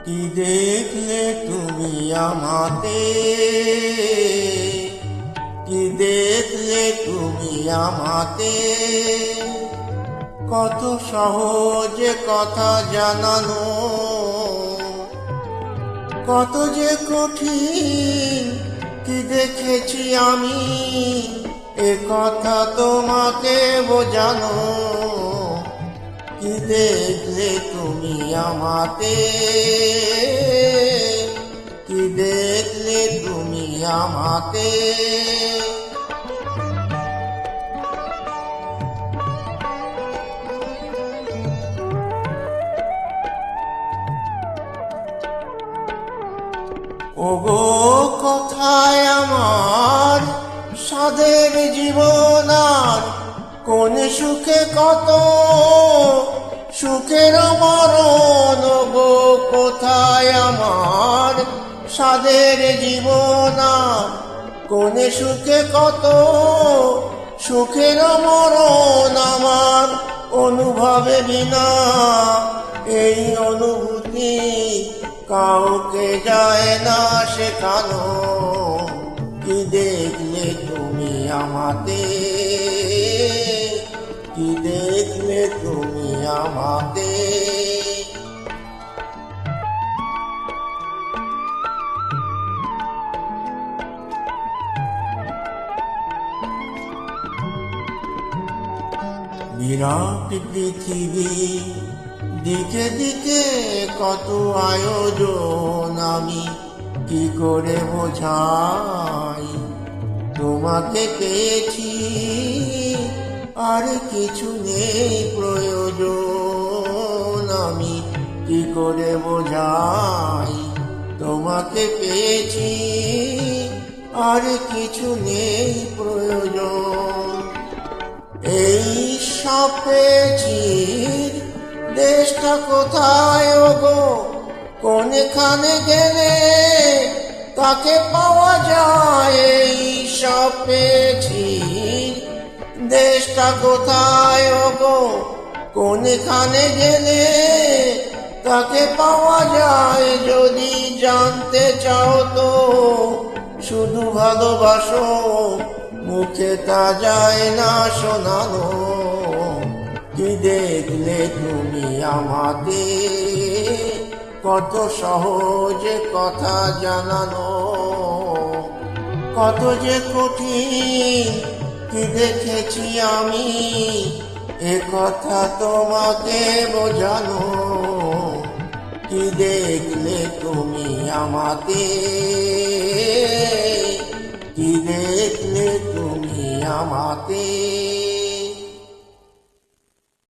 কি দেখলে তুমি আমাতে, কি দেখলে তুমি আমাতে, কত সহজে কথা জানানো, কত যে কঠিন কি দেখেছি আমি, এ কথা তোমাকে বোঝানো। কি দেখলে তুমি আমাতে, কি দেখলে তুমি আমাতে। ওগো কোথায় আমার সাধের জীবন, আর কোন সুখে কত সুখের মরণ। ওগো কোথায় আমার সাধের জীবন, আর কোন সুখে কত সুখের মরণ। আমার অনুভবে বিনা এই অনুভূতি কাউকে যায় না শেখানো। কি দেখলে তুমি আমাতে, কি দেখলে তুমি আমাতে। বিরাট পৃথিবী, দিকে দিকে কত আয়োজন, আমি কি করে বোঝাই তোমাকে পেয়েছি আর কিছু নেই প্রয়োজন। আমি কি করে বোঝাই তোমাকে পেয়েছি আর কিছু নেই প্রয়োজন। এই সব পেয়েছি, দেশটা কোথায় ওগো, কোনখানে গেলে তাকে পাওয়া যায়। এই সব পেয়েছি, দেশটা কোথায় ওগো, কোনখানে গেলে তাকে পাওয়া যায়। যদি জানতে চাও তো শুধু ভালোবাসো, মুখে তা যায় না শোনানো। কি দেখলে তুমি আমাকে, কত সহজে কথা জানানো, কত যে কঠিন কি দেখেছি আমি, এ কথা তোমাকে বোঝানো। কি দেখলে তুমি আমাকে, কি দেখলে তুমি আমাকে।